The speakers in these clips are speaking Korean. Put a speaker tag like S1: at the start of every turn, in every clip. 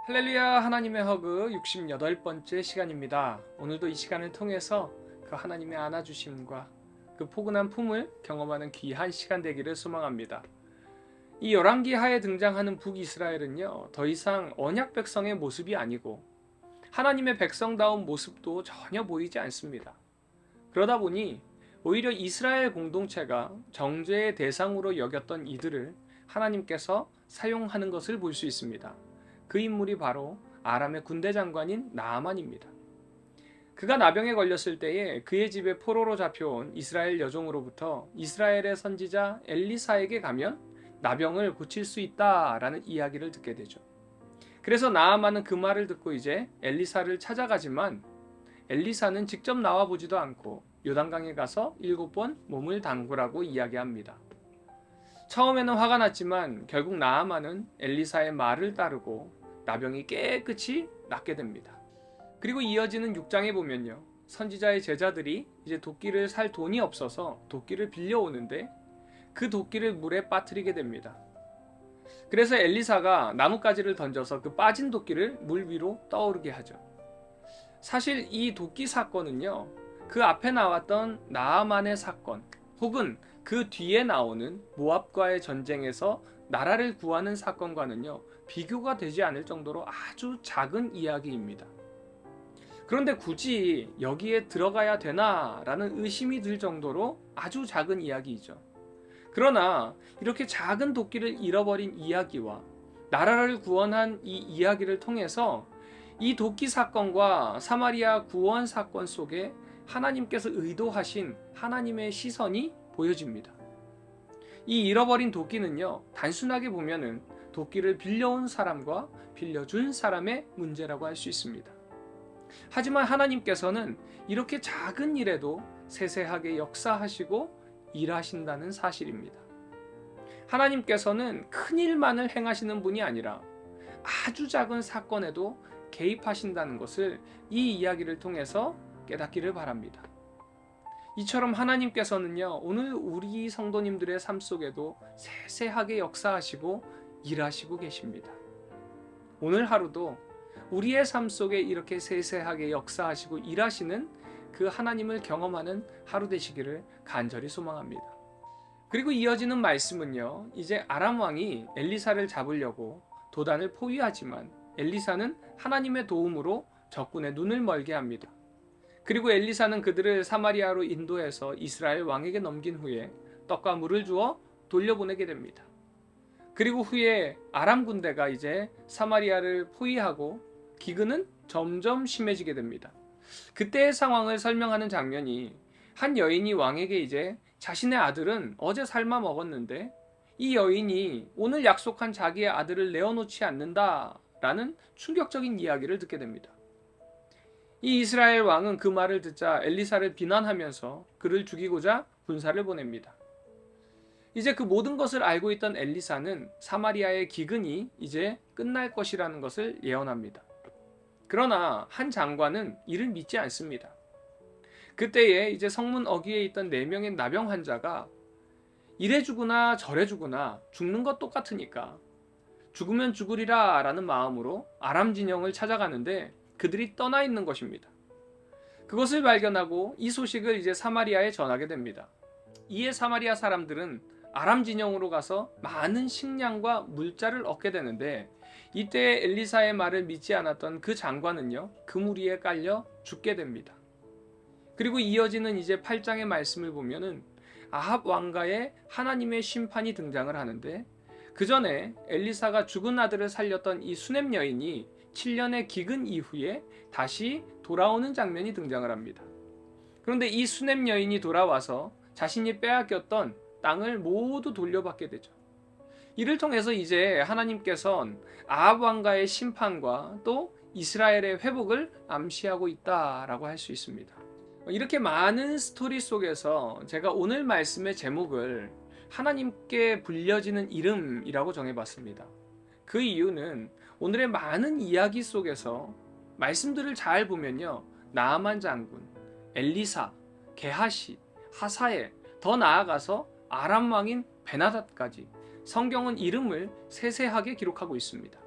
S1: 할렐루야, 하나님의 허그 68번째 시간입니다. 오늘도 이 시간을 통해서 그 하나님의 안아주심과 그 포근한 품을 경험하는 귀한 시간 되기를 소망합니다. 이 열왕기 하에 등장하는 북이스라엘은요, 더 이상 언약 백성의 모습이 아니고 하나님의 백성다운 모습도 전혀 보이지 않습니다. 그러다 보니 오히려 이스라엘 공동체가 정죄의 대상으로 여겼던 이들을 하나님께서 사용하는 것을 볼 수 있습니다. 그 인물이 바로 아람의 군대 장관인 나아만입니다. 그가 나병에 걸렸을 때에 그의 집에 포로로 잡혀온 이스라엘 여종으로부터 이스라엘의 선지자 엘리사에게 가면 나병을 고칠 수 있다라는 이야기를 듣게 되죠. 그래서 나아만은 그 말을 듣고 이제 엘리사를 찾아가지만 엘리사는 직접 나와보지도 않고 요단강에 가서 7번 몸을 담그라고 이야기합니다. 처음에는 화가 났지만 결국 나아만은 엘리사의 말을 따르고 나병이 깨끗이 낫게 됩니다. 그리고 이어지는 6장에 보면요, 선지자의 제자들이 이제 도끼를 살 돈이 없어서 도끼를 빌려오는데 그 도끼를 물에 빠뜨리게 됩니다. 그래서 엘리사가 나뭇가지를 던져서 그 빠진 도끼를 물 위로 떠오르게 하죠. 사실 이 도끼 사건은요, 그 앞에 나왔던 나아만의 사건 혹은 그 뒤에 나오는 모압과의 전쟁에서 나라를 구하는 사건과는요, 비교가 되지 않을 정도로 아주 작은 이야기입니다. 그런데 굳이 여기에 들어가야 되나 라는 의심이 들 정도로 아주 작은 이야기이죠. 그러나 이렇게 작은 도끼를 잃어버린 이야기와 나라를 구원한 이 이야기를 통해서 이 도끼 사건과 사마리아 구원 사건 속에 하나님께서 의도하신 하나님의 시선이 보여집니다. 이 잃어버린 도끼는요, 단순하게 보면은 도끼를 빌려온 사람과 빌려준 사람의 문제라고 할 수 있습니다. 하지만 하나님께서는 이렇게 작은 일에도 세세하게 역사하시고 일하신다는 사실입니다. 하나님께서는 큰 일만을 행하시는 분이 아니라 아주 작은 사건에도 개입하신다는 것을 이 이야기를 통해서 깨닫기를 바랍니다. 이처럼 하나님께서는요, 오늘 우리 성도님들의 삶 속에도 세세하게 역사하시고 일하시고 계십니다. 오늘 하루도 우리의 삶 속에 이렇게 세세하게 역사하시고 일하시는 그 하나님을 경험하는 하루 되시기를 간절히 소망합니다. 그리고 이어지는 말씀은요, 이제 아람 왕이 엘리사를 잡으려고 도단을 포위하지만 엘리사는 하나님의 도움으로 적군의 눈을 멀게 합니다. 그리고 엘리사는 그들을 사마리아로 인도해서 이스라엘 왕에게 넘긴 후에 떡과 물을 주어 돌려보내게 됩니다. 그리고 후에 아람 군대가 이제 사마리아를 포위하고 기근은 점점 심해지게 됩니다. 그때의 상황을 설명하는 장면이 한 여인이 왕에게 이제 자신의 아들은 어제 삶아 먹었는데 이 여인이 오늘 약속한 자기의 아들을 내어놓지 않는다라는 충격적인 이야기를 듣게 됩니다. 이 이스라엘 왕은 그 말을 듣자 엘리사를 비난하면서 그를 죽이고자 군사를 보냅니다. 이제 그 모든 것을 알고 있던 엘리사는 사마리아의 기근이 이제 끝날 것이라는 것을 예언합니다. 그러나 한 장관은 이를 믿지 않습니다. 그때에 이제 성문 어귀에 있던 4명의 나병 환자가 이래 죽으나 저래 죽으나 죽는 것 똑같으니까 죽으면 죽으리라 라는 마음으로 아람 진영을 찾아가는데 그들이 떠나 있는 것입니다. 그것을 발견하고 이 소식을 이제 사마리아에 전하게 됩니다. 이에 사마리아 사람들은 아람 진영으로 가서 많은 식량과 물자를 얻게 되는데 이때 엘리사의 말을 믿지 않았던 그 장관은요, 그무리에 깔려 죽게 됩니다. 그리고 이어지는 이제 8장의 말씀을 보면은 아합 왕가의 하나님의 심판이 등장을 하는데 그 전에 엘리사가 죽은 아들을 살렸던 이 수넴 여인이 7년의 기근 이후에 다시 돌아오는 장면이 등장을 합니다. 그런데 이 수넴 여인이 돌아와서 자신이 빼앗겼던 땅을 모두 돌려받게 되죠. 이를 통해서 이제 하나님께서는 아합 왕가의 심판과 또 이스라엘의 회복을 암시하고 있다라고 할 수 있습니다. 이렇게 많은 스토리 속에서 제가 오늘 말씀의 제목을 하나님께 불려지는 이름이라고 정해봤습니다. 그 이유는 오늘의 많은 이야기 속에서 말씀들을 잘 보면요, 나아만 장군, 엘리사, 게하시, 하사엘, 더 나아가서 아람 왕인 베나닷까지 성경은 이름을 세세하게 기록하고 있습니다.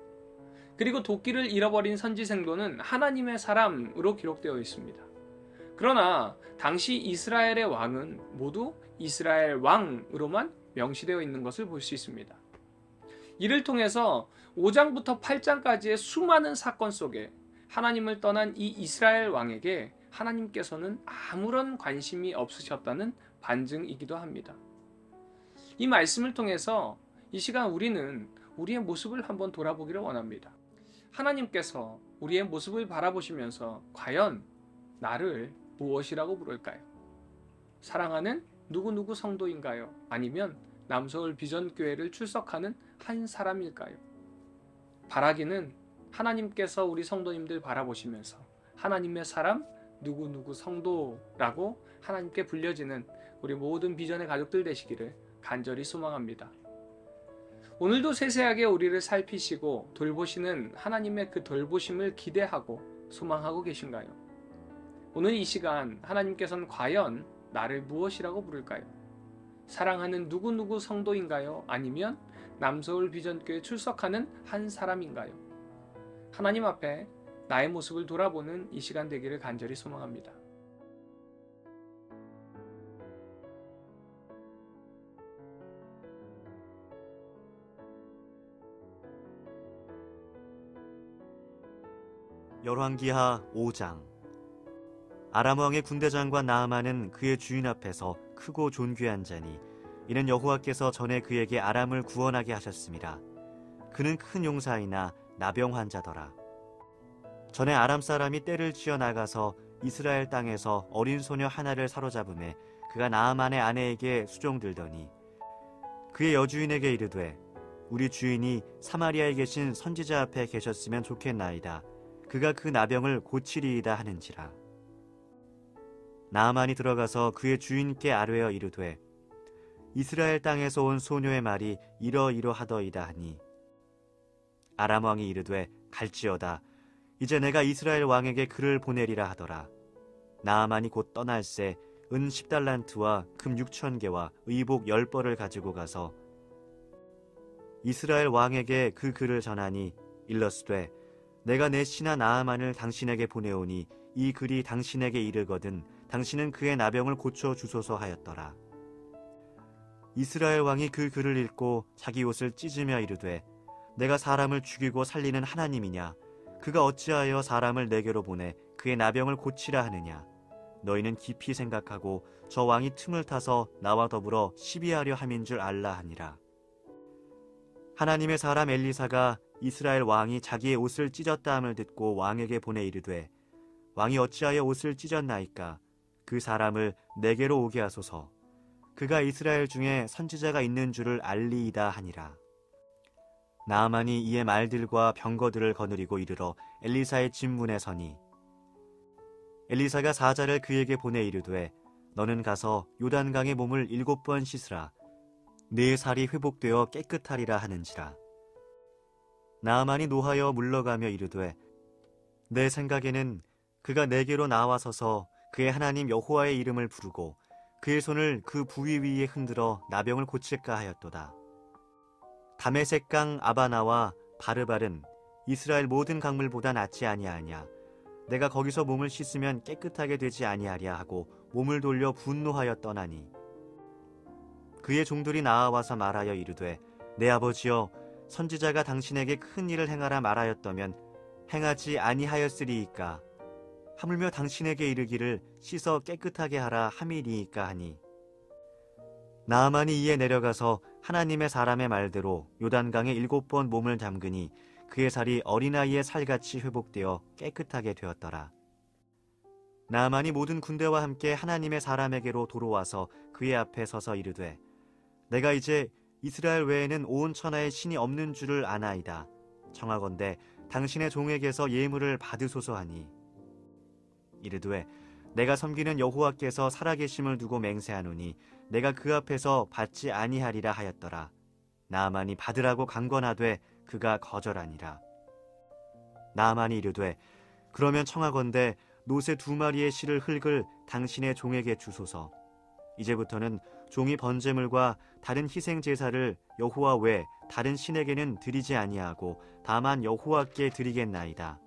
S1: 그리고 도끼를 잃어버린 선지생도는 하나님의 사람으로 기록되어 있습니다. 그러나 당시 이스라엘의 왕은 모두 이스라엘 왕으로만 명시되어 있는 것을 볼 수 있습니다. 이를 통해서 5장부터 8장까지의 수많은 사건 속에 하나님을 떠난 이 이스라엘 왕에게 하나님께서는 아무런 관심이 없으셨다는 반증이기도 합니다. 이 말씀을 통해서 이 시간 우리는 우리의 모습을 한번 돌아보기를 원합니다. 하나님께서 우리의 모습을 바라보시면서 과연 나를 무엇이라고 부를까요? 사랑하는 누구누구 성도인가요? 아니면 남서울 비전교회를 출석하는 한 사람일까요? 바라기는 하나님께서 우리 성도님들 바라보시면서 하나님의 사람 누구누구 성도라고 하나님께 불려지는 우리 모든 비전의 가족들 되시기를 간절히 소망합니다. 오늘도 세세하게 우리를 살피시고 돌보시는 하나님의 그 돌보심을 기대하고 소망하고 계신가요? 오늘 이 시간 하나님께서는 과연 나를 무엇이라고 부를까요? 사랑하는 누구누구 성도인가요? 아니면 남서울 비전교회 출석하는 한 사람인가요? 하나님 앞에 나의 모습을 돌아보는 이 시간 되기를 간절히 소망합니다.
S2: 열왕기하 5장. 아람 왕의 군대장관 나아만은 그의 주인 앞에서 크고 존귀한 자니 이는 여호와께서 전에 그에게 아람을 구원하게 하셨습니다. 그는 큰 용사이나 나병 환자더라. 전에 아람 사람이 떼를 쥐어 나가서 이스라엘 땅에서 어린 소녀 하나를 사로잡음에 그가 나아만의 아내에게 수종들더니 그의 여주인에게 이르되 우리 주인이 사마리아에 계신 선지자 앞에 계셨으면 좋겠나이다. 그가 그 나병을 고치리이다 하는지라. 나아만이 들어가서 그의 주인께 아뢰어 이르되 이스라엘 땅에서 온 소녀의 말이 이러이러하더이다 하니 아람 왕이 이르되 갈지어다. 이제 내가 이스라엘 왕에게 글을 보내리라 하더라. 나아만이 곧 떠날새 은 10달란트와 금 6,000개와 의복 10벌을 가지고 가서 이스라엘 왕에게 그 글을 전하니 일러스되 내가 내 신하 나아만을 당신에게 보내오니 이 글이 당신에게 이르거든 당신은 그의 나병을 고쳐 주소서 하였더라. 이스라엘 왕이 그 글을 읽고 자기 옷을 찢으며 이르되 내가 사람을 죽이고 살리는 하나님이냐? 그가 어찌하여 사람을 내게로 보내 그의 나병을 고치라 하느냐? 너희는 깊이 생각하고 저 왕이 틈을 타서 나와 더불어 시비하려 함인 줄 알라 하니라. 하나님의 사람 엘리사가 이스라엘 왕이 자기의 옷을 찢었다 함을 듣고 왕에게 보내 이르되 왕이 어찌하여 옷을 찢었나이까? 그 사람을 내게로 오게 하소서. 그가 이스라엘 중에 선지자가 있는 줄을 알리이다 하니라. 나아만이 이에 말들과 병거들을 거느리고 이르러 엘리사의 진문에 서니 엘리사가 사자를 그에게 보내 이르되 너는 가서 요단강에 몸을 7번 씻으라. 네 살이 회복되어 깨끗하리라 하는지라. 나아만이 노하여 물러가며 이르되 내 생각에는 그가 내게로 나와서서 그의 하나님 여호와의 이름을 부르고 그의 손을 그 부위 위에 흔들어 나병을 고칠까 하였도다. 다메섹강 아바나와 바르발은 이스라엘 모든 강물보다 낫지 아니하냐. 내가 거기서 몸을 씻으면 깨끗하게 되지 아니하랴 하고 몸을 돌려 분노하여 떠나니 그의 종들이 나아와서 말하여 이르되 내 아버지여 선지자가 당신에게 큰 일을 행하라 말하였다면 행하지 아니하였으리이까. 하물며 당신에게 이르기를 씻어 깨끗하게 하라 함이리이까 하니 나아만이 이에 내려가서 하나님의 사람의 말대로 요단강에 7번 몸을 담그니 그의 살이 어린아이의 살같이 회복되어 깨끗하게 되었더라. 나아만이 모든 군대와 함께 하나님의 사람에게로 돌아와서 그의 앞에 서서 이르되 내가 이제 이스라엘 외에는 온 천하에 신이 없는 줄을 아나이다. 청하건대 당신의 종에게서 예물을 받으소서 하니 이르되 내가 섬기는 여호와께서 살아계심을 두고 맹세하노니 내가 그 앞에서 받지 아니하리라 하였더라. 나아만이 받으라고 강권하되 그가 거절하니라. 나아만이 이르되 그러면 청하건대 노새 2마리의 실을 흙을 당신의 종에게 주소서. 이제부터는 종이 번제물과 다른 희생 제사를 여호와 외 다른 신에게는 드리지 아니하고 다만 여호와께 드리겠나이다.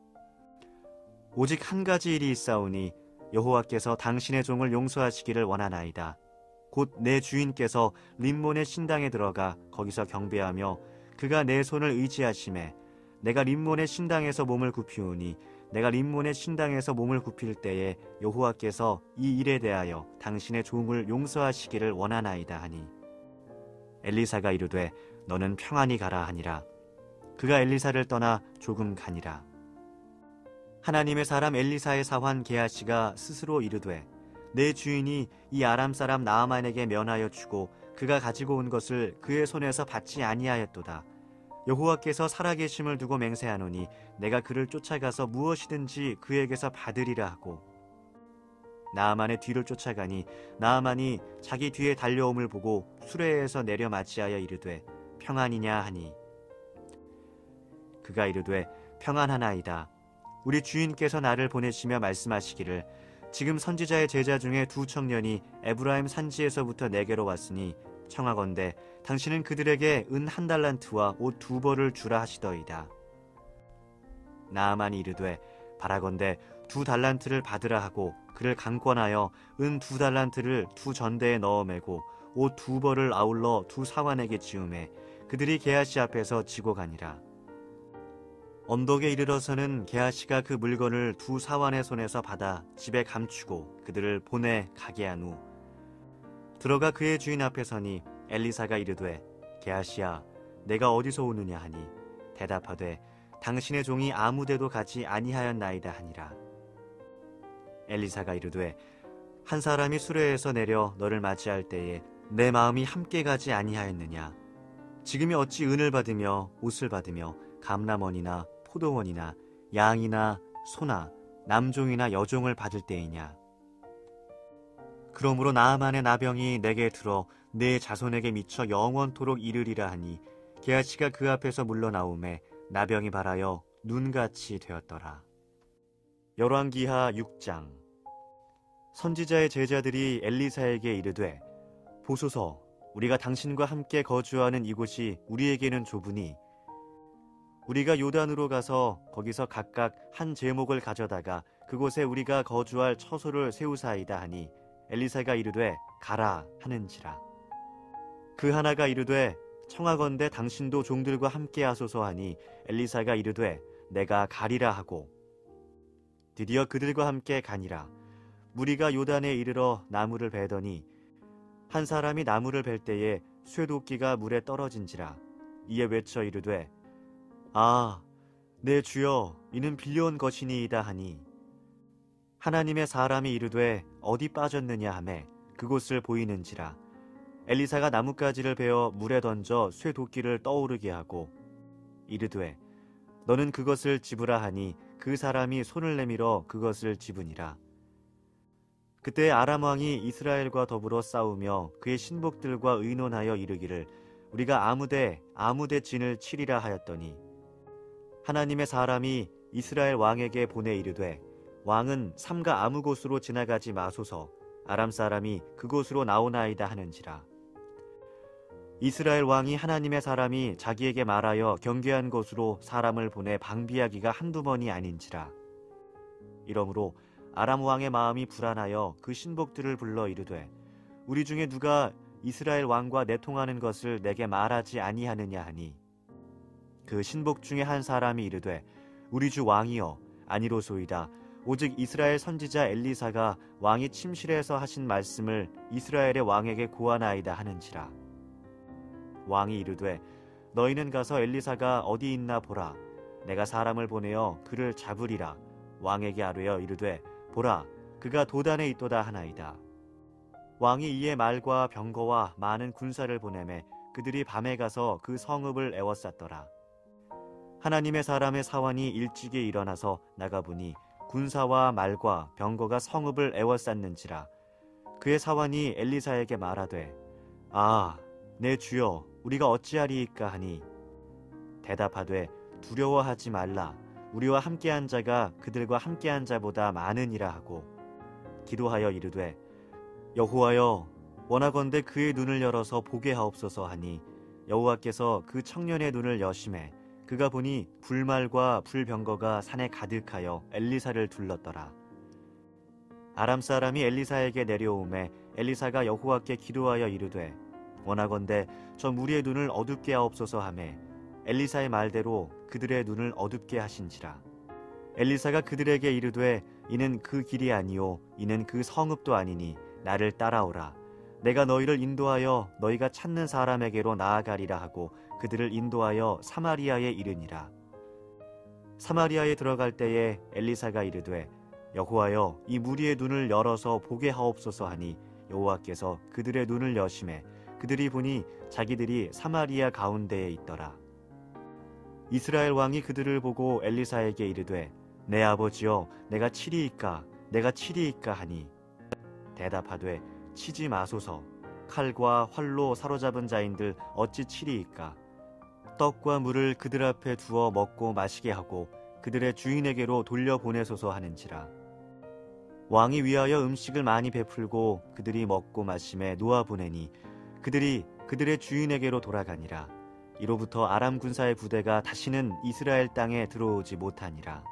S2: 오직 한 가지 일이 있사오니 여호와께서 당신의 종을 용서하시기를 원하나이다. 곧 내 주인께서 림몬의 신당에 들어가 거기서 경배하며 그가 내 손을 의지하심에 내가 림몬의 신당에서 몸을 굽히오니 내가 림몬의 신당에서 몸을 굽힐 때에 여호와께서 이 일에 대하여 당신의 종을 용서하시기를 원하나이다 하니 엘리사가 이르되 너는 평안히 가라 하니라. 그가 엘리사를 떠나 조금 가니라. 하나님의 사람 엘리사의 사환 게하시가 스스로 이르되 내 주인이 이 아람 사람 나아만에게 면하여 주고 그가 가지고 온 것을 그의 손에서 받지 아니하였도다. 여호와께서 살아계심을 두고 맹세하노니 내가 그를 쫓아가서 무엇이든지 그에게서 받으리라 하고 나아만의 뒤를 쫓아가니 나아만이 자기 뒤에 달려옴을 보고 수레에서 내려 맞이하여 이르되 평안이냐 하니 그가 이르되 평안하나이다. 우리 주인께서 나를 보내시며 말씀하시기를 지금 선지자의 제자 중에 두 청년이 에브라임 산지에서부터 내게로 왔으니 청하건대 당신은 그들에게 은 1달란트와 옷 2벌을 주라 하시더이다. 나아만이 이르되 바라건대 2달란트를 받으라 하고 그를 강권하여 은 2달란트를 2전대에 넣어 매고 옷 2벌을 아울러 2사환에게 지우매 그들이 게하시 앞에서 지고 가니라. 언덕에 이르러서는 게하시가 그 물건을 2사환의 손에서 받아 집에 감추고 그들을 보내 가게 한 후 들어가 그의 주인 앞에 서니 엘리사가 이르되 게하시야 내가 어디서 오느냐 하니 대답하되 당신의 종이 아무데도 가지 아니하였나이다 하니라. 엘리사가 이르되 한 사람이 수레에서 내려 너를 맞이할 때에 내 마음이 함께 가지 아니하였느냐. 지금이 어찌 은을 받으며 옷을 받으며 감람원이나 포도원이나 양이나 소나 남종이나 여종을 받을 때이냐. 그러므로 나아만의 나병이 내게 들어 내 자손에게 미쳐 영원토록 이르리라 하니 게하시가 그 앞에서 물러나오매 나병이 발하여 눈같이 되었더라. 열왕기하 6장. 선지자의 제자들이 엘리사에게 이르되 보소서 우리가 당신과 함께 거주하는 이곳이 우리에게는 좁으니 우리가 요단으로 가서 거기서 각각 한 제목을 가져다가 그곳에 우리가 거주할 처소를 세우사이다 하니 엘리사가 이르되 가라 하는지라. 그 하나가 이르되 청하건대 당신도 종들과 함께 하소서 하니 엘리사가 이르되 내가 가리라 하고 드디어 그들과 함께 가니라. 무리가 요단에 이르러 나무를 베더니 한 사람이 나무를 벨 때에 쇠도끼가 물에 떨어진지라. 이에 외쳐 이르되 아, 내 주여 이는 빌려온 것이니이다 하니 하나님의 사람이 이르되 어디 빠졌느냐 하매 그곳을 보이는지라. 엘리사가 나뭇가지를 베어 물에 던져 쇠도끼를 떠오르게 하고 이르되 너는 그것을 집으라 하니 그 사람이 손을 내밀어 그것을 집으니라. 그때 아람 왕이 이스라엘과 더불어 싸우며 그의 신복들과 의논하여 이르기를 우리가 아무데 진을 치리라 하였더니 하나님의 사람이 이스라엘 왕에게 보내 이르되 왕은 삼가 아무 곳으로 지나가지 마소서 아람 사람이 그곳으로 나오나이다 하는지라. 이스라엘 왕이 하나님의 사람이 자기에게 말하여 경계한 곳으로 사람을 보내 방비하기가 한두 번이 아닌지라. 이러므로 아람 왕의 마음이 불안하여 그 신복들을 불러 이르되 우리 중에 누가 이스라엘 왕과 내통하는 것을 내게 말하지 아니하느냐 하니 그 신복 중에 한 사람이 이르되 우리 주 왕이여 아니로소이다. 오직 이스라엘 선지자 엘리사가 왕이 침실에서 하신 말씀을 이스라엘의 왕에게 고하나이다 하는지라. 왕이 이르되 너희는 가서 엘리사가 어디 있나 보라. 내가 사람을 보내어 그를 잡으리라. 왕에게 아뢰어 이르되 보라 그가 도단에 있도다 하나이다. 왕이 이에 말과 병거와 많은 군사를 보내매 그들이 밤에 가서 그 성읍을 에워쌌더라. 하나님의 사람의 사환이 일찍이 일어나서 나가보니 군사와 말과 병거가 성읍을 에워쌌는지라. 그의 사환이 엘리사에게 말하되 아, 내 주여 우리가 어찌하리이까 하니 대답하되 두려워하지 말라. 우리와 함께한 자가 그들과 함께한 자보다 많으니라 하고 기도하여 이르되 여호와여 원하건대 그의 눈을 열어서 보게 하옵소서 하니 여호와께서 그 청년의 눈을 여심해 그가 보니 불말과 불병거가 산에 가득하여 엘리사를 둘렀더라. 아람 사람이 엘리사에게 내려오매 엘리사가 여호와께 기도하여 이르되 원하건대 저 무리의 눈을 어둡게 하옵소서 하매 엘리사의 말대로 그들의 눈을 어둡게 하신지라. 엘리사가 그들에게 이르되 이는 그 길이 아니요 이는 그 성읍도 아니니 나를 따라오라. 내가 너희를 인도하여 너희가 찾는 사람에게로 나아가리라 하고 그들을 인도하여 사마리아에 이르니라. 사마리아에 들어갈 때에 엘리사가 이르되 여호와여 이 무리의 눈을 열어서 보게 하옵소서 하니 여호와께서 그들의 눈을 여심해 그들이 보니 자기들이 사마리아 가운데에 있더라. 이스라엘 왕이 그들을 보고 엘리사에게 이르되 내 아버지여 내가 치리이까 내가 치리이까 하니 대답하되 치지 마소서. 칼과 활로 사로잡은 자인들 어찌 치리이까. 떡과 물을 그들 앞에 두어 먹고 마시게 하고 그들의 주인에게로 돌려보내소서 하는지라. 왕이 위하여 음식을 많이 베풀고 그들이 먹고 마심에 놓아보내니 그들이 그들의 주인에게로 돌아가니라. 이로부터 아람 군사의 부대가 다시는 이스라엘 땅에 들어오지 못하니라.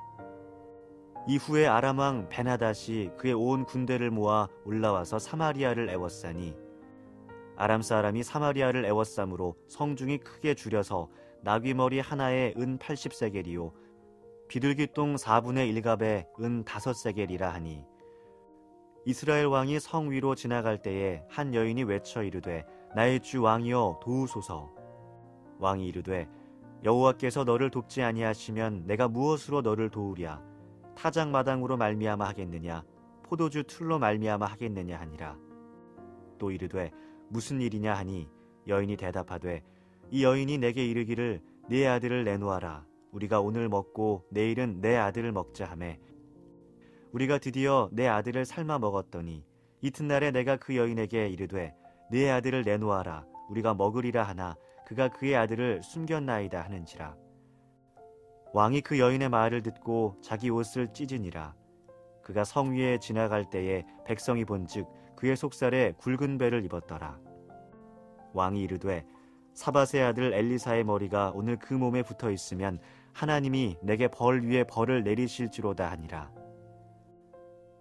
S2: 이후에 아람 왕 베나닷이 그의 온 군대를 모아 올라와서 사마리아를 애워싸니 아람 사람이 사마리아를 애워싸므로 성중이 크게 줄여서 나귀머리 하나에 은 80세겔이요 비둘기똥 4분의 1갑에 은 5세겔이라 하니 이스라엘 왕이 성 위로 지나갈 때에 한 여인이 외쳐 이르되 나의 주 왕이여 도우소서. 왕이 이르되 여호와께서 너를 돕지 아니하시면 내가 무엇으로 너를 도우랴. 타작마당으로 말미암아 하겠느냐 포도주 틀로 말미암아 하겠느냐 하니라. 또 이르되 무슨 일이냐 하니 여인이 대답하되 이 여인이 내게 이르기를 네 아들을 내놓아라. 우리가 오늘 먹고 내일은 내 아들을 먹자 하매 우리가 드디어 내 아들을 삶아 먹었더니 이튿날에 내가 그 여인에게 이르되 네 아들을 내놓아라. 우리가 먹으리라 하나 그가 그의 아들을 숨겼나이다 하는지라. 왕이 그 여인의 말을 듣고 자기 옷을 찢으니라. 그가 성 위에 지나갈 때에 백성이 본즉 그의 속살에 굵은 배를 입었더라. 왕이 이르되 사밧의 아들 엘리사의 머리가 오늘 그 몸에 붙어 있으면 하나님이 내게 벌 위에 벌을 내리실지로다 하니라.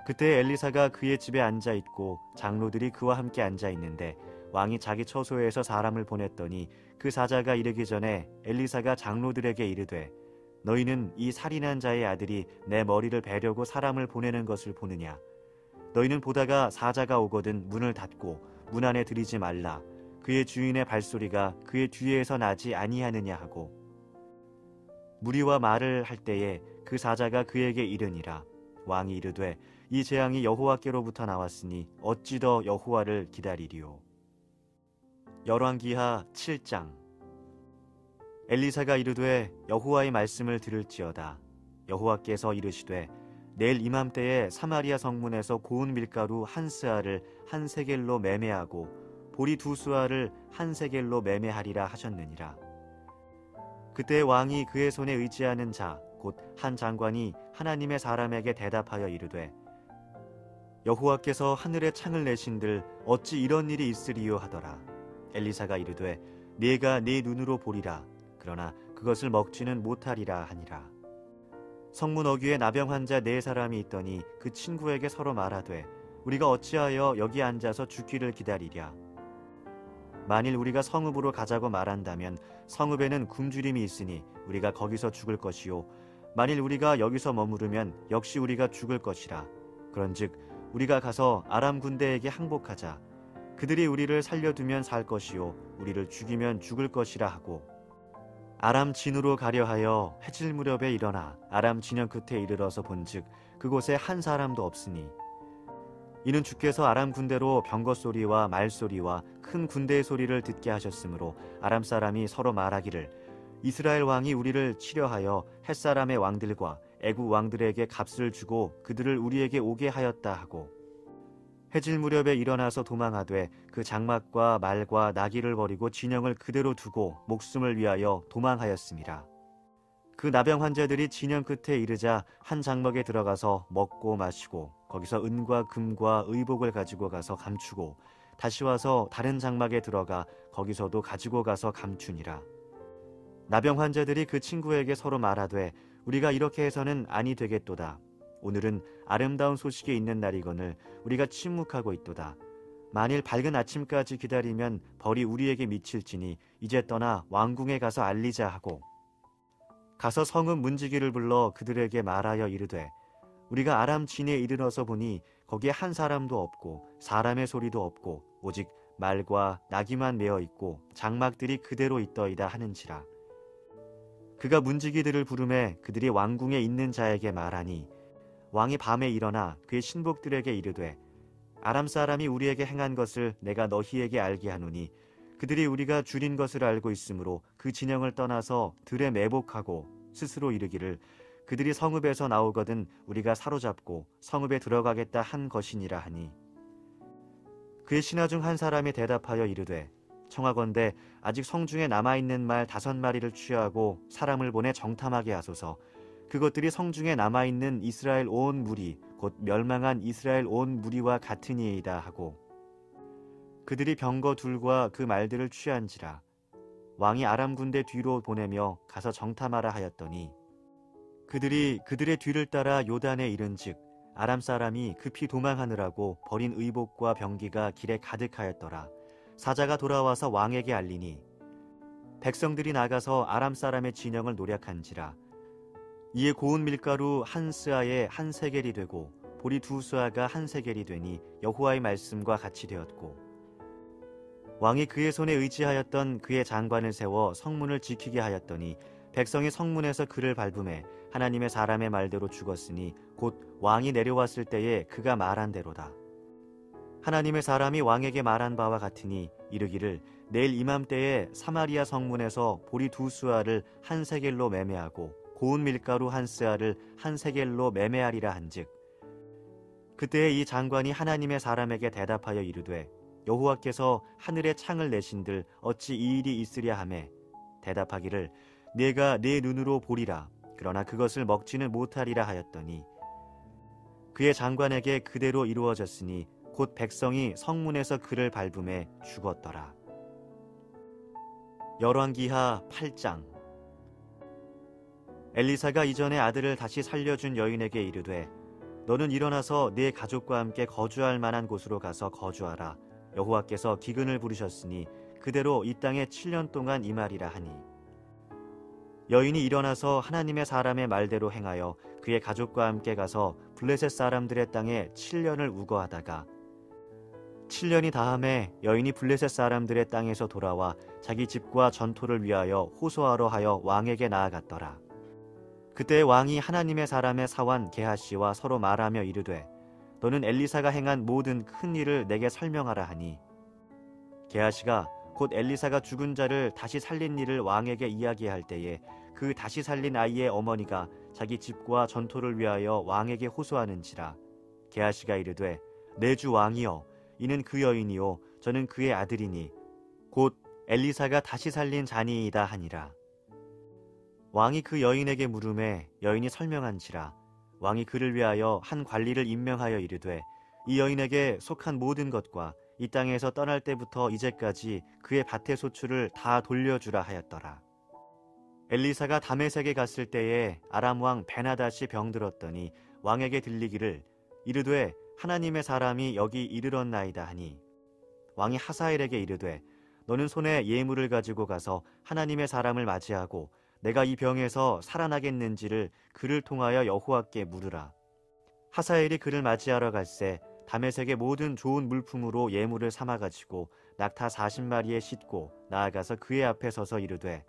S2: 그때 엘리사가 그의 집에 앉아 있고 장로들이 그와 함께 앉아 있는데 왕이 자기 처소에서 사람을 보냈더니 그 사자가 이르기 전에 엘리사가 장로들에게 이르되 너희는 이 살인한 자의 아들이 내 머리를 베려고 사람을 보내는 것을 보느냐. 너희는 보다가 사자가 오거든 문을 닫고 문 안에 들이지 말라. 그의 주인의 발소리가 그의 뒤에서 나지 아니하느냐 하고 무리와 말을 할 때에 그 사자가 그에게 이르니라. 왕이 이르되 이 재앙이 여호와께로부터 나왔으니 어찌 더 여호와를 기다리리요. 열왕기하 7장. 엘리사가 이르되 여호와의 말씀을 들을지어다. 여호와께서 이르시되 내일 이맘때에 사마리아 성문에서 고운 밀가루 한 스아를 한 세겔로 매매하고 보리 2수아를 한 세겔로 매매하리라 하셨느니라. 그때 왕이 그의 손에 의지하는 자 곧 한 장관이 하나님의 사람에게 대답하여 이르되 여호와께서 하늘에 창을 내신들 어찌 이런 일이 있으리요 하더라. 엘리사가 이르되 네가 네 눈으로 보리라. 그러나 그것을 먹지는 못하리라 하니라. 성문 어귀에 나병 환자 4사람이 있더니 그 친구에게 서로 말하되 우리가 어찌하여 여기 앉아서 죽기를 기다리랴. 만일 우리가 성읍으로 가자고 말한다면 성읍에는 굶주림이 있으니 우리가 거기서 죽을 것이요 만일 우리가 여기서 머무르면 역시 우리가 죽을 것이라. 그런즉 우리가 가서 아람 군대에게 항복하자. 그들이 우리를 살려두면 살 것이요 우리를 죽이면 죽을 것이라 하고 아람 진으로 가려 하여 해질 무렵에 일어나 아람 진영 끝에 이르러서 본즉 그곳에 한 사람도 없으니 이는 주께서 아람 군대로 병거 소리와 말 소리와 큰 군대의 소리를 듣게 하셨으므로 아람 사람이 서로 말하기를 이스라엘 왕이 우리를 치려하여 햇사람의 왕들과 애국 왕들에게 값을 주고 그들을 우리에게 오게 하였다 하고 해질 무렵에 일어나서 도망하되 그 장막과 말과 나귀를 버리고 진영을 그대로 두고 목숨을 위하여 도망하였습니다. 그 나병 환자들이 진영 끝에 이르자 한 장막에 들어가서 먹고 마시고 거기서 은과 금과 의복을 가지고 가서 감추고 다시 와서 다른 장막에 들어가 거기서도 가지고 가서 감추니라. 나병 환자들이 그 친구에게 서로 말하되 우리가 이렇게 해서는 아니 되겠도다. 오늘은 아름다운 소식이 있는 날이거늘 우리가 침묵하고 있도다. 만일 밝은 아침까지 기다리면 벌이 우리에게 미칠지니 이제 떠나 왕궁에 가서 알리자 하고 가서 성읍 문지기를 불러 그들에게 말하여 이르되 우리가 아람 진에 이르러서 보니 거기에 한 사람도 없고 사람의 소리도 없고 오직 말과 나귀만 메어 있고 장막들이 그대로 있더이다 하는지라. 그가 문지기들을 부르매 그들이 왕궁에 있는 자에게 말하니 왕이 밤에 일어나 그의 신복들에게 이르되 아람 사람이 우리에게 행한 것을 내가 너희에게 알게 하노니 그들이 우리가 줄인 것을 알고 있으므로 그 진영을 떠나서 들에 매복하고 스스로 이르기를 그들이 성읍에서 나오거든 우리가 사로잡고 성읍에 들어가겠다 한 것이니라 하니 그의 신하 중 한 사람이 대답하여 이르되 청하건대 아직 성중에 남아있는 말 5마리를 취하고 사람을 보내 정탐하게 하소서. 그것들이 성중에 남아있는 이스라엘 온 무리 곧 멸망한 이스라엘 온 무리와 같으니이다 하고 그들이 병거 둘과 그 말들을 취한지라. 왕이 아람 군대 뒤로 보내며 가서 정탐하라 하였더니 그들이 그들의 뒤를 따라 요단에 이른즉 아람 사람이 급히 도망하느라고 버린 의복과 병기가 길에 가득하였더라. 사자가 돌아와서 왕에게 알리니 백성들이 나가서 아람 사람의 진영을 노략한지라. 이에 고운 밀가루 한 스아에 한 세겔이 되고 보리 2스아가 한 세겔이 되니 여호와의 말씀과 같이 되었고 왕이 그의 손에 의지하였던 그의 장관을 세워 성문을 지키게 하였더니 백성이 성문에서 그를 밟음에 하나님의 사람의 말대로 죽었으니 곧 왕이 내려왔을 때에 그가 말한 대로다. 하나님의 사람이 왕에게 말한 바와 같으니 이르기를 내일 이맘때에 사마리아 성문에서 보리 2스아를 한 세겔로 매매하고 고운 밀가루 한 스아를 한 세겔로 매매하리라 한즉 그때에 이 장관이 하나님의 사람에게 대답하여 이르되 여호와께서 하늘에 창을 내신들 어찌 이 일이 있으랴 하매 대답하기를 내가 내 눈으로 보리라 그러나 그것을 먹지는 못하리라 하였더니 그의 장관에게 그대로 이루어졌으니 곧 백성이 성문에서 그를 밟음에 죽었더라. 열왕기하 8장. 엘리사가 이전에 아들을 다시 살려준 여인에게 이르되 너는 일어나서 네 가족과 함께 거주할 만한 곳으로 가서 거주하라. 여호와께서 기근을 부르셨으니 그대로 이 땅에 7년 동안 임하리라 하니 여인이 일어나서 하나님의 사람의 말대로 행하여 그의 가족과 함께 가서 블레셋 사람들의 땅에 7년을 우거하다가 7년이 다함에 여인이 블레셋 사람들의 땅에서 돌아와 자기 집과 전토를 위하여 호소하러 하여 왕에게 나아갔더라. 그때 왕이 하나님의 사람의 사환 게하시와 서로 말하며 이르되 너는 엘리사가 행한 모든 큰 일을 내게 설명하라 하니 게하시가 곧 엘리사가 죽은 자를 다시 살린 일을 왕에게 이야기할 때에 그 다시 살린 아이의 어머니가 자기 집과 전토를 위하여 왕에게 호소하는지라. 게하시가 이르되 내 주 왕이여 이는 그 여인이요 저는 그의 아들이니 곧 엘리사가 다시 살린 자니이다 하니라. 왕이 그 여인에게 물음에 여인이 설명한지라. 왕이 그를 위하여 한 관리를 임명하여 이르되 이 여인에게 속한 모든 것과 이 땅에서 떠날 때부터 이제까지 그의 밭의 소출을 다 돌려주라 하였더라. 엘리사가 다메섹에 갔을 때에 아람 왕 베나닷이 병들었더니 왕에게 들리기를 이르되 하나님의 사람이 여기 이르렀나이다 하니 왕이 하사엘에게 이르되 너는 손에 예물을 가지고 가서 하나님의 사람을 맞이하고 내가 이 병에서 살아나겠는지를 그를 통하여 여호와께 물으라. 하사엘이 그를 맞이하러 갈새 다메섹의 모든 좋은 물품으로 예물을 삼아가지고 낙타 40마리에 싣고 나아가서 그의 앞에 서서 이르되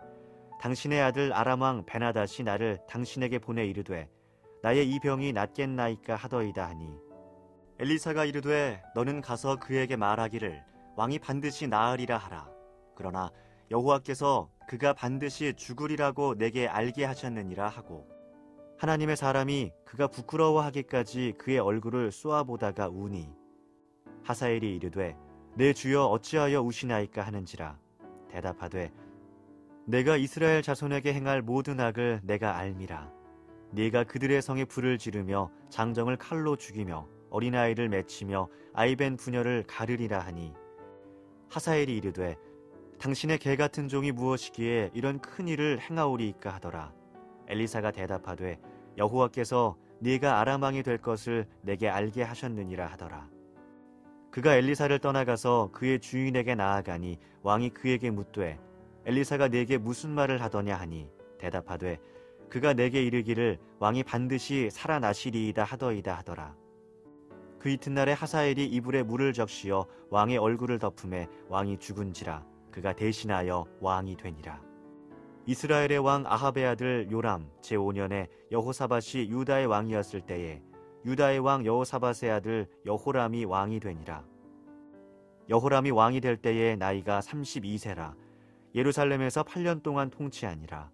S2: 당신의 아들 아람왕 베나닷이 나를 당신에게 보내 이르되 나의 이 병이 낫겠나이까 하더이다 하니 엘리사가 이르되 너는 가서 그에게 말하기를 왕이 반드시 나으리라 하라. 그러나 여호와께서 그가 반드시 죽으리라고 내게 알게 하셨느니라 하고 하나님의 사람이 그가 부끄러워하기까지 그의 얼굴을 쏘아보다가 우니 하사엘이 이르되 내 주여 어찌하여 우시나이까 하는지라. 대답하되 내가 이스라엘 자손에게 행할 모든 악을 내가 알미라. 네가 그들의 성에 불을 지르며 장정을 칼로 죽이며 어린아이를 맺히며 아이벤 부녀를 가르리라 하니 하사엘이 이르되 당신의 개 같은 종이 무엇이기에 이런 큰 일을 행하오리이까 하더라. 엘리사가 대답하되 여호와께서 네가 아람 왕이 될 것을 내게 알게 하셨느니라 하더라. 그가 엘리사를 떠나가서 그의 주인에게 나아가니 왕이 그에게 묻되 엘리사가 네게 무슨 말을 하더냐 하니 대답하되 그가 내게 이르기를 왕이 반드시 살아나시리이다 하더이다 하더라. 그 이튿날에 하사엘이 이불에 물을 적시어 왕의 얼굴을 덮음에 왕이 죽은지라 그가 대신하여 왕이 되니라. 이스라엘의 왕 아합의 아들 요람 제5년에 여호사밧이 유다의 왕이었을 때에 유다의 왕 여호사밧의 아들 여호람이 왕이 되니라. 여호람이 왕이 될 때에 나이가 32세라. 예루살렘에서 8년 동안 통치하니라.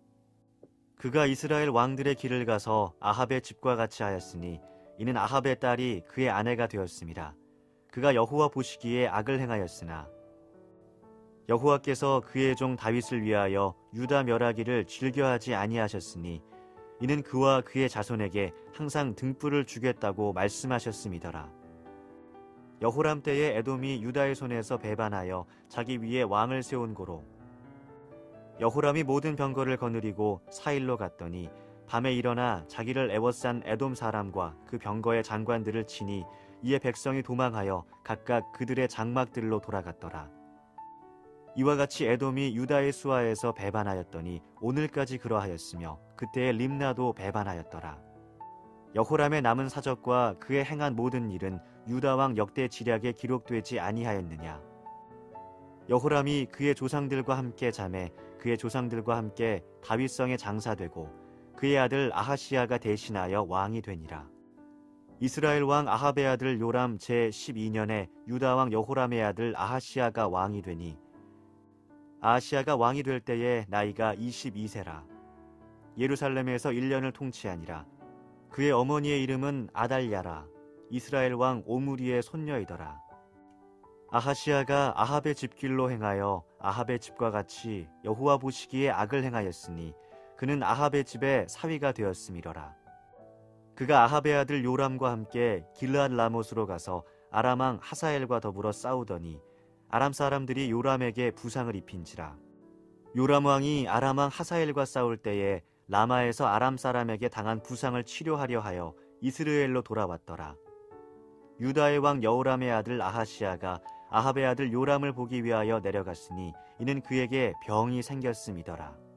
S2: 그가 이스라엘 왕들의 길을 가서 아합의 집과 같이 하였으니 이는 아합의 딸이 그의 아내가 되었습니다. 그가 여호와 보시기에 악을 행하였으나 여호와께서 그의 종 다윗을 위하여 유다 멸하기를 즐겨하지 아니하셨으니 이는 그와 그의 자손에게 항상 등불을 주겠다고 말씀하셨음이더라. 여호람 때에 에돔이 유다의 손에서 배반하여 자기 위에 왕을 세운 고로 여호람이 모든 병거를 거느리고 사일로 갔더니 밤에 일어나 자기를 애워싼 에돔 사람과 그 병거의 장관들을 치니 이에 백성이 도망하여 각각 그들의 장막들로 돌아갔더라. 이와 같이 에돔이 유다의 수하에서 배반하였더니 오늘까지 그러하였으며 그때의 림나도 배반하였더라. 여호람의 남은 사적과 그의 행한 모든 일은 유다 왕 역대 지략에 기록되지 아니하였느냐. 여호람이 그의 조상들과 함께 자매 그의 조상들과 함께 다윗성에 장사되고 그의 아들 아하시야가 대신하여 왕이 되니라. 이스라엘 왕 아합의 아들 요람 제12년에 유다 왕 여호람의 아들 아하시야가 왕이 되니 아하시야가 왕이 될 때에 나이가 22세라. 예루살렘에서 1년을 통치하니라. 그의 어머니의 이름은 아달랴라. 이스라엘 왕 오므리의 손녀이더라. 아하시야가 아합의 집길로 행하여 아합의 집과 같이 여호와 보시기에 악을 행하였으니 그는 아합의 집에 사위가 되었음이러라. 그가 아합의 아들 요람과 함께 길르앗 라못으로 가서 아람 왕 하사엘과 더불어 싸우더니 아람 사람들이 요람에게 부상을 입힌지라. 요람 왕이 아람 왕 하사엘과 싸울 때에 라마에서 아람 사람에게 당한 부상을 치료하려 하여 이스라엘로 돌아왔더라. 유다의 왕 여호람의 아들 아하시야가 아합의 아들 요람을 보기 위하여 내려갔으니 이는 그에게 병이 생겼음이더라.